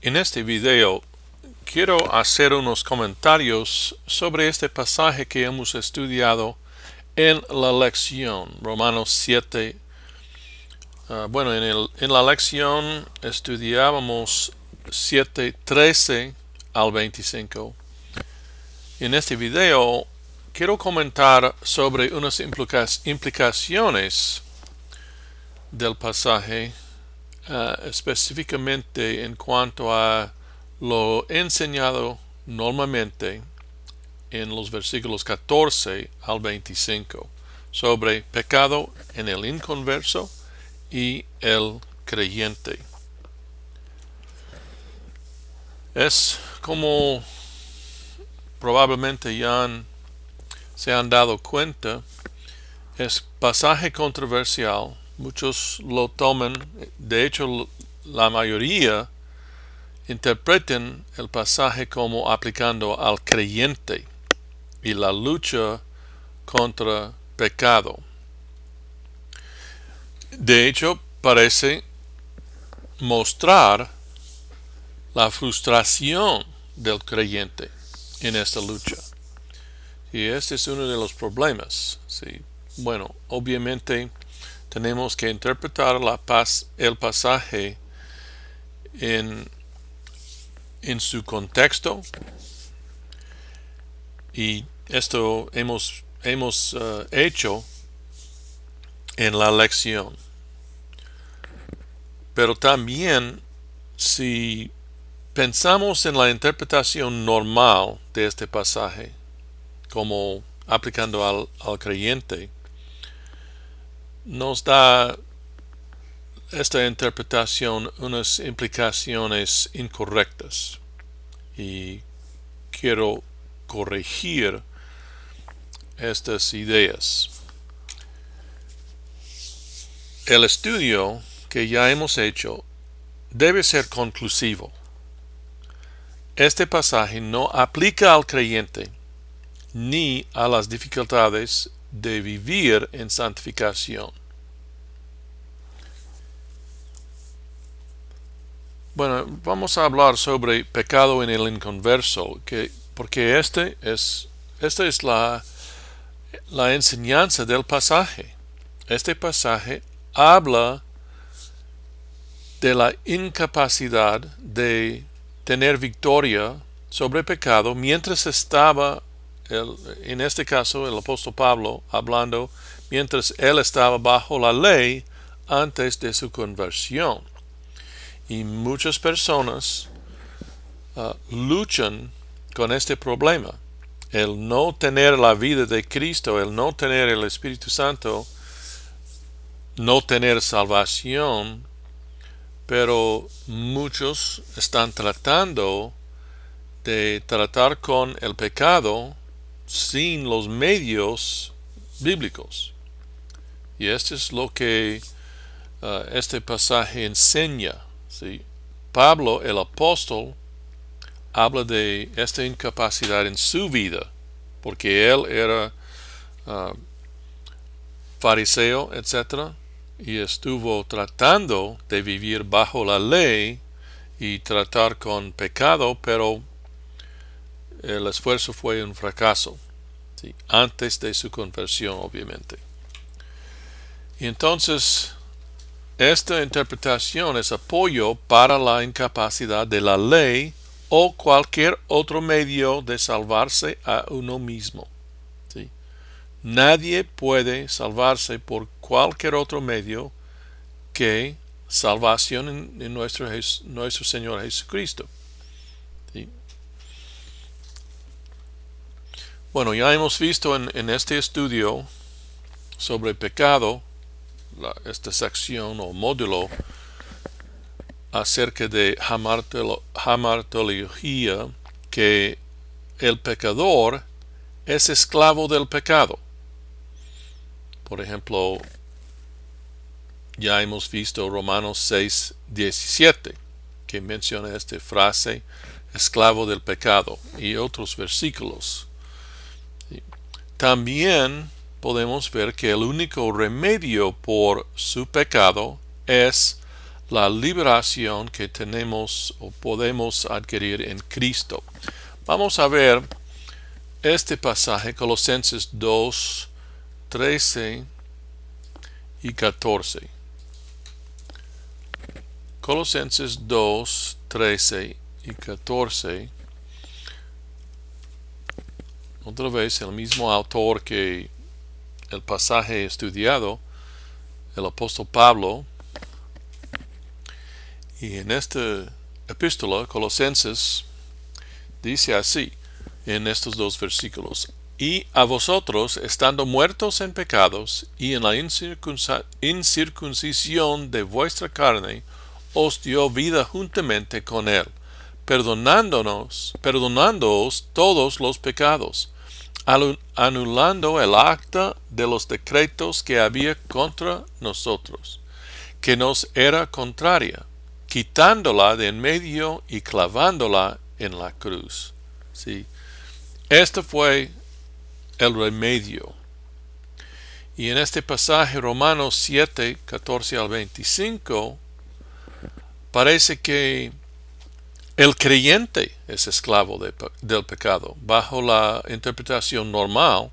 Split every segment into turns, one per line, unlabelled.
En este video quiero hacer unos comentarios sobre este pasaje que hemos estudiado en la lección Romanos 7. En la lección estudiábamos 7:13 al 25. En este video quiero comentar sobre unas implicaciones del pasaje, específicamente en cuanto a lo enseñado normalmente en los versículos 14 al 25 sobre pecado en el inconverso y el creyente. Es como probablemente se han dado cuenta, es pasaje controversial. Muchos lo toman, de hecho la mayoría interpreten el pasaje como aplicando al creyente y la lucha contra pecado. De hecho, parece mostrar la frustración del creyente en esta lucha. Y este es uno de los problemas. ¿Sí? Bueno, obviamente tenemos que interpretar el pasaje en su contexto, y esto hemos hecho en la lección. Pero también, si pensamos en la interpretación normal de este pasaje, como aplicando al creyente, nos da esta interpretación unas implicaciones incorrectas, y quiero corregir estas ideas. El estudio que ya hemos hecho debe ser conclusivo. Este pasaje no aplica al creyente ni a las dificultades de vivir en santificación. Bueno, vamos a hablar sobre pecado en el inconverso, porque esta es la enseñanza del pasaje. Este pasaje habla de la incapacidad de tener victoria sobre pecado mientras estaba, en este caso el apóstol Pablo hablando, mientras él estaba bajo la ley antes de su conversión. Y muchas personas luchan con este problema. El no tener la vida de Cristo, el no tener el Espíritu Santo, no tener salvación, pero muchos están tratando de tratar con el pecado sin los medios bíblicos. Y esto es lo que este pasaje enseña. ¿Sí? Pablo, el apóstol, habla de esta incapacidad en su vida, porque él era fariseo, etc., y estuvo tratando de vivir bajo la ley y tratar con pecado, pero el esfuerzo fue un fracaso, ¿sí? Antes de su conversión, obviamente. Y entonces, esta interpretación es apoyo para la incapacidad de la ley o cualquier otro medio de salvarse a uno mismo. ¿Sí? Nadie puede salvarse por cualquier otro medio que salvación en nuestro Señor Jesucristo. ¿Sí? Bueno, ya hemos visto en este estudio sobre pecado, esta sección o módulo acerca de hamartología, que el pecador es esclavo del pecado. Por ejemplo, ya hemos visto Romanos 6:17, que menciona esta frase, esclavo del pecado, y otros versículos. También podemos ver que el único remedio por su pecado es la liberación que tenemos o podemos adquirir en Cristo. Vamos a ver este pasaje, Colosenses 2, 13 y 14. Colosenses 2, 13 y 14. Otra vez el mismo autor que el pasaje estudiado, el apóstol Pablo. Y en esta epístola, Colosenses, dice así, en estos dos versículos: y a vosotros, estando muertos en pecados y en la incircuncisión de vuestra carne, os dio vida juntamente con él, perdonándoos todos los pecados, anulando el acta de los decretos que había contra nosotros, que nos era contraria, quitándola de en medio y clavándola en la cruz. ¿Sí? Este fue el remedio. Y en este pasaje, Romanos 7, 14 al 25, parece que el creyente es esclavo del pecado, bajo la interpretación normal,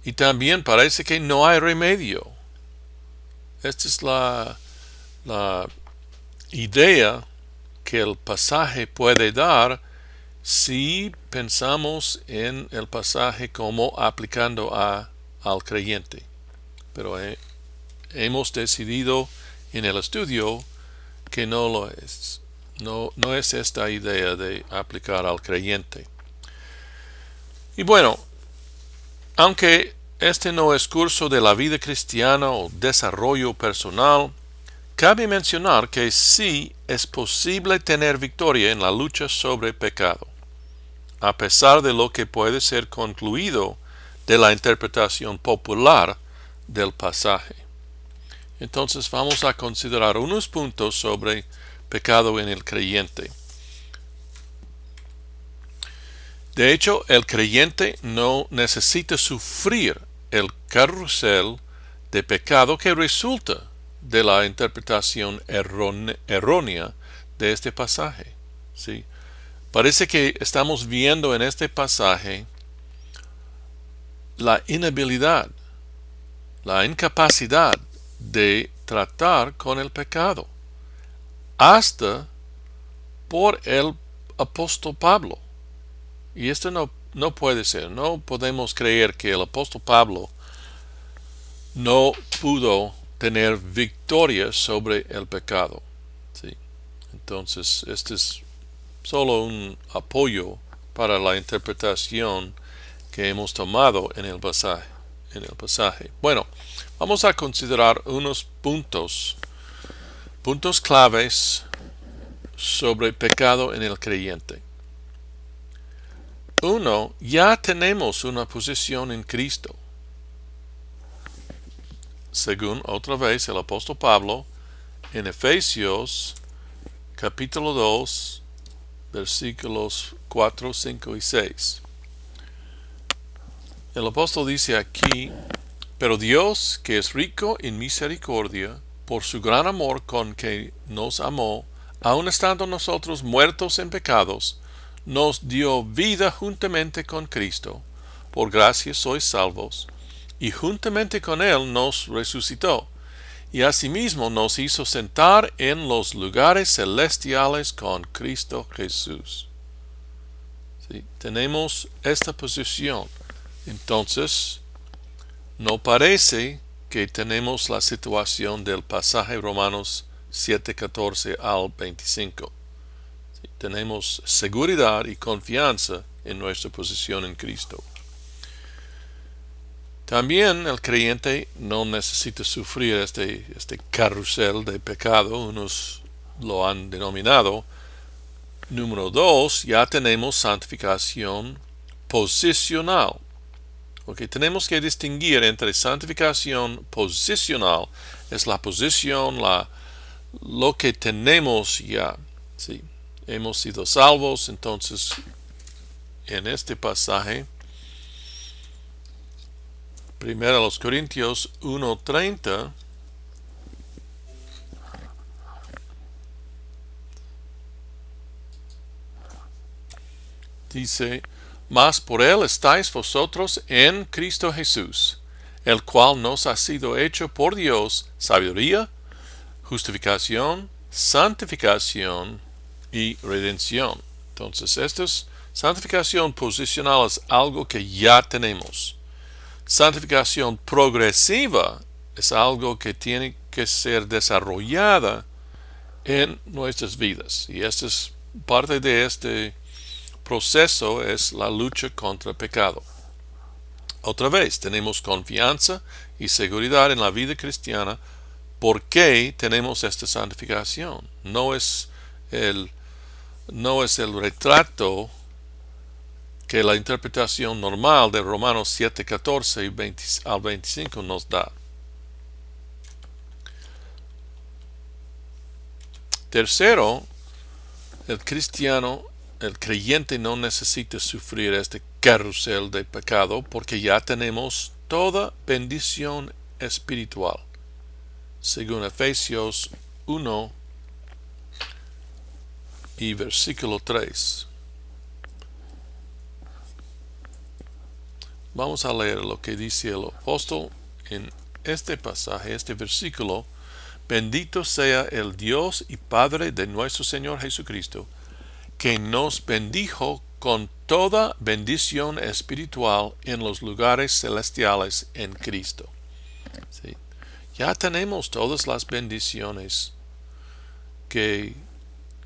y también parece que no hay remedio. Esta es la idea que el pasaje puede dar si pensamos en el pasaje como aplicando al creyente. Pero hemos decidido en el estudio que no lo es. No es esta idea de aplicar al creyente. Y bueno, aunque este no es curso de la vida cristiana o desarrollo personal, cabe mencionar que sí es posible tener victoria en la lucha sobre pecado, a pesar de lo que puede ser concluido de la interpretación popular del pasaje. Entonces vamos a considerar unos puntos sobre pecado en el creyente. De hecho, el creyente no necesita sufrir el carrusel de pecado que resulta de la interpretación errónea de este pasaje. ¿Sí? Parece que estamos viendo en este pasaje la inhabilidad, la incapacidad de tratar con el pecado, hasta por el apóstol Pablo. Y esto no puede ser. No podemos creer que el apóstol Pablo no pudo tener victoria sobre el pecado. ¿Sí? Entonces, este es solo un apoyo para la interpretación que hemos tomado en el pasaje. Bueno, vamos a considerar unos puntos claves sobre pecado en el creyente. 1. Ya tenemos una posición en Cristo. Según otra vez el apóstol Pablo en Efesios capítulo 2 versículos 4, 5 y 6. El apóstol dice aquí: pero Dios, que es rico en misericordia, por su gran amor con que nos amó, aun estando nosotros muertos en pecados, nos dio vida juntamente con Cristo. Por gracia sois salvos, y juntamente con él nos resucitó, y asimismo nos hizo sentar en los lugares celestiales con Cristo Jesús. ¿Sí? Tenemos esta posición. Entonces, no parece que tenemos la situación del pasaje Romanos 7, 14 al 25. ¿Sí? Tenemos seguridad y confianza en nuestra posición en Cristo. También el creyente no necesita sufrir este carrusel de pecado, unos lo han denominado. Número 2, ya tenemos santificación posicional. Okay, tenemos que distinguir entre santificación posicional, es la posición, lo que tenemos ya. ¿Sí? Hemos sido salvos, entonces en este pasaje, 1 Corintios 1:30, Dice, mas por él estáis vosotros en Cristo Jesús, el cual nos ha sido hecho por Dios sabiduría, justificación, santificación y redención. Entonces, santificación posicional es algo que ya tenemos. Santificación progresiva es algo que tiene que ser desarrollada en nuestras vidas. Y esta es parte de este proceso, es la lucha contra el pecado. Otra vez, tenemos confianza y seguridad en la vida cristiana porque tenemos esta santificación. No es el retrato que la interpretación normal de Romanos 7:14 al 25 nos da. Tercero, el creyente no necesita sufrir este carrusel de pecado porque ya tenemos toda bendición espiritual, según Efesios 1 y versículo 3. Vamos a leer lo que dice el apóstol en este pasaje, este versículo. Bendito sea el Dios y Padre de nuestro Señor Jesucristo, que nos bendijo con toda bendición espiritual en los lugares celestiales en Cristo. ¿Sí? Ya tenemos todas las bendiciones que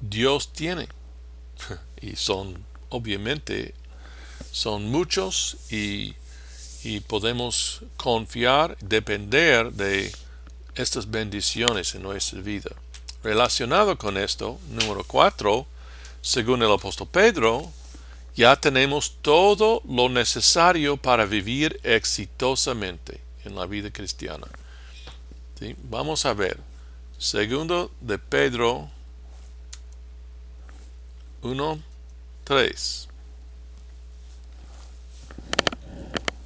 Dios tiene. Y obviamente, son muchos y podemos confiar, depender de estas bendiciones en nuestra vida. Relacionado con esto, número 4, según el apóstol Pedro, ya tenemos todo lo necesario para vivir exitosamente en la vida cristiana. ¿Sí? Vamos a ver. Segundo de Pedro 1:3.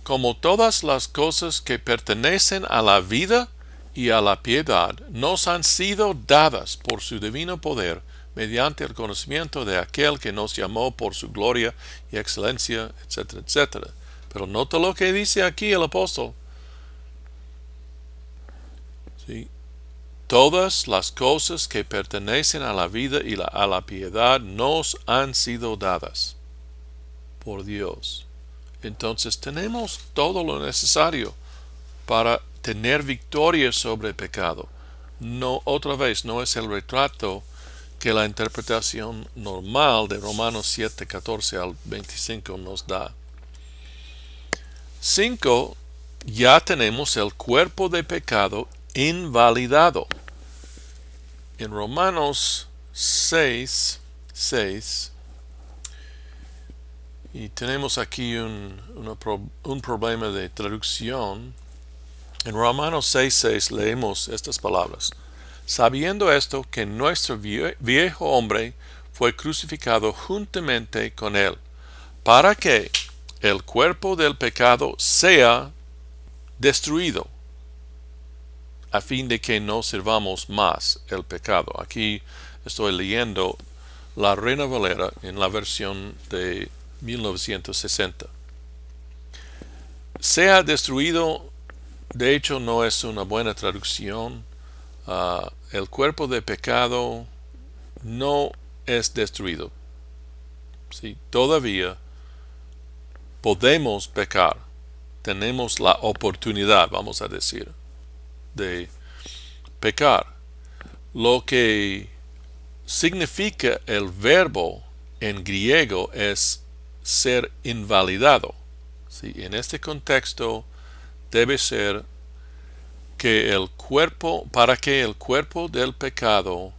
Como todas las cosas que pertenecen a la vida y a la piedad nos han sido dadas por su divino poder mediante el conocimiento de aquel que nos llamó por su gloria y excelencia, etcétera, etcétera. Pero nota lo que dice aquí el apóstol. ¿Sí? Todas las cosas que pertenecen a la vida y a la piedad nos han sido dadas por Dios. Entonces tenemos todo lo necesario para tener victoria sobre el pecado. No, otra vez, no es el retrato que la interpretación normal de Romanos 7:14 al 25 nos da. 5. Ya tenemos el cuerpo de pecado invalidado. En Romanos 6:6, y tenemos aquí un problema de traducción. En Romanos 6:6 leemos estas palabras: sabiendo esto, que nuestro viejo hombre fue crucificado juntamente con él, para que el cuerpo del pecado sea destruido, a fin de que no sirvamos más el pecado. Aquí estoy leyendo la Reina Valera en la versión de 1960. Sea destruido, de hecho, no es una buena traducción. El cuerpo de pecado no es destruido. ¿Sí? Todavía podemos pecar. Tenemos la oportunidad, vamos a decir, de pecar. Lo que significa el verbo en griego es ser invalidado. ¿Sí? En este contexto debe ser para que el cuerpo del pecado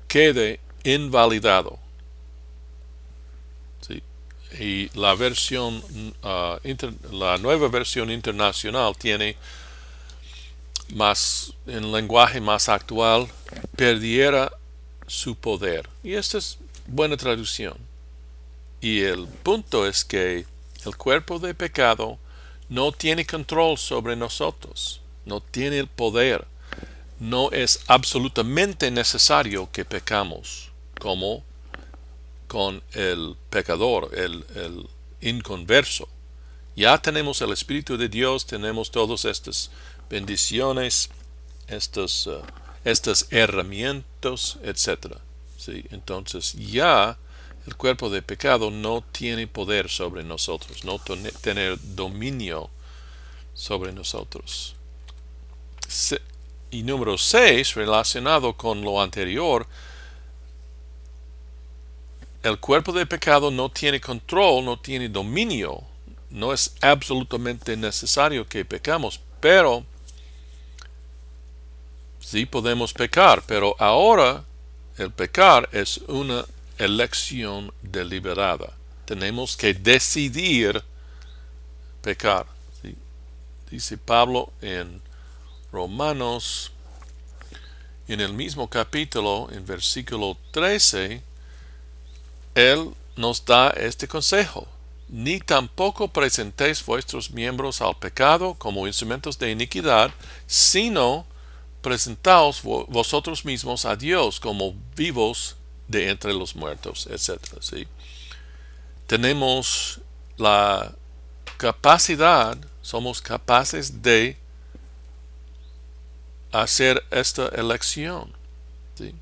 quede invalidado. ¿Sí? Y la nueva versión internacional tiene en lenguaje más actual, perdiera su poder. Y esta es buena traducción. Y el punto es que el cuerpo de pecado no tiene control sobre nosotros, no tiene el poder. No es absolutamente necesario que pecamos como con el pecador, el inconverso. Ya tenemos el Espíritu de Dios, tenemos todas estas bendiciones, estas herramientas, etc. ¿Sí? Entonces ya el cuerpo de pecado no tiene poder sobre nosotros, no tener dominio sobre nosotros. Y número 6, relacionado con lo anterior, el cuerpo de pecado no tiene control, no tiene dominio. No es absolutamente necesario que pecamos, pero sí podemos pecar. Pero ahora el pecar es una elección deliberada. Tenemos que decidir pecar. ¿Sí? Dice Pablo en Romanos, en el mismo capítulo, en versículo 13, él nos da este consejo: ni tampoco presentéis vuestros miembros al pecado como instrumentos de iniquidad, sino presentaos vosotros mismos a Dios como vivos de entre los muertos, etc. ¿Sí? Tenemos la capacidad, somos capaces de hacer esta elección. ¿Sí?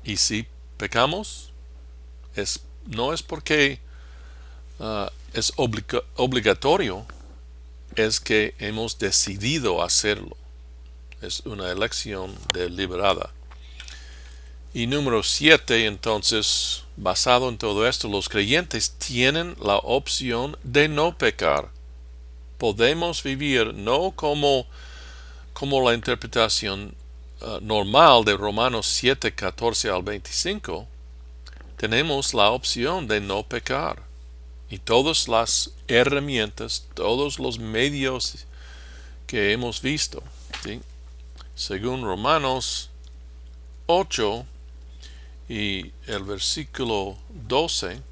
Y si pecamos, no es porque es obligatorio, es que hemos decidido hacerlo. Es una elección deliberada. Y número 7, entonces, basado en todo esto, los creyentes tienen la opción de no pecar. Podemos vivir no como la interpretación normal de Romanos 7, 14 al 25. Tenemos la opción de no pecar. Y todas las herramientas, todos los medios que hemos visto, ¿sí? Según Romanos 8 y el versículo 12,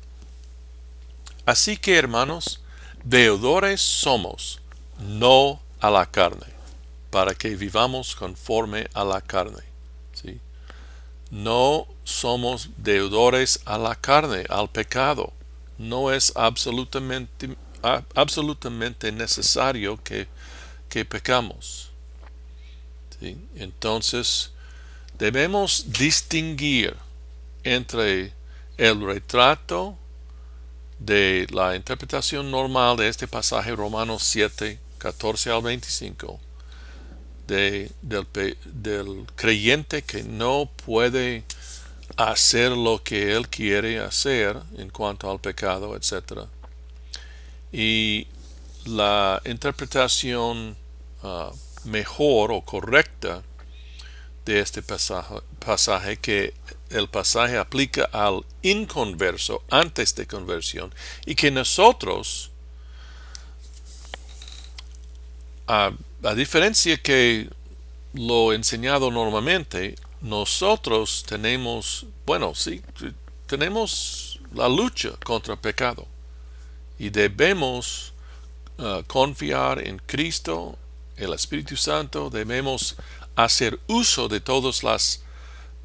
así que, hermanos, deudores somos, no a la carne, para que vivamos conforme a la carne. ¿Sí? No somos deudores a la carne, al pecado. No es absolutamente necesario que pecamos. ¿Sí? Entonces, debemos distinguir entre el retrato de la interpretación normal de este pasaje, Romanos 7, 14 al 25, del creyente que no puede hacer lo que él quiere hacer en cuanto al pecado, etc. Y la interpretación mejor o correcta de este pasaje, que el pasaje aplica al inconverso antes de conversión, y que nosotros, a diferencia que lo enseñado normalmente, nosotros tenemos, tenemos la lucha contra el pecado y debemos confiar en Cristo, el Espíritu Santo. Debemos hacer uso de todos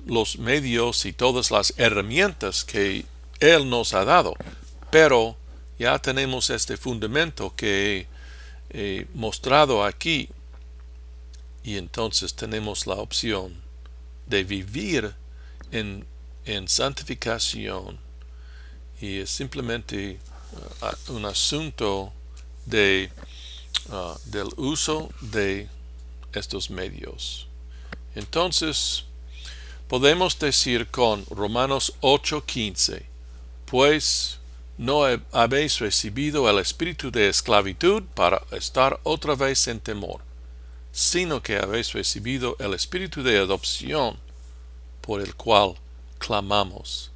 los medios y todas las herramientas que Él nos ha dado, pero ya tenemos este fundamento que he mostrado aquí, y entonces tenemos la opción de vivir en santificación, y es simplemente un asunto del uso de estos medios. Entonces podemos decir con Romanos 8:15, pues no habéis recibido el espíritu de esclavitud para estar otra vez en temor, sino que habéis recibido el espíritu de adopción, por el cual clamamos,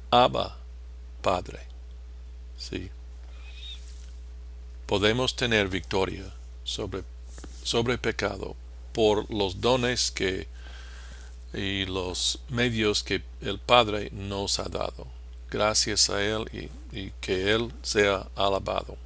Abba, Padre. Sí. Podemos tener victoria sobre pecado por los dones y los medios que el Padre nos ha dado. Gracias a Él, y que Él sea alabado.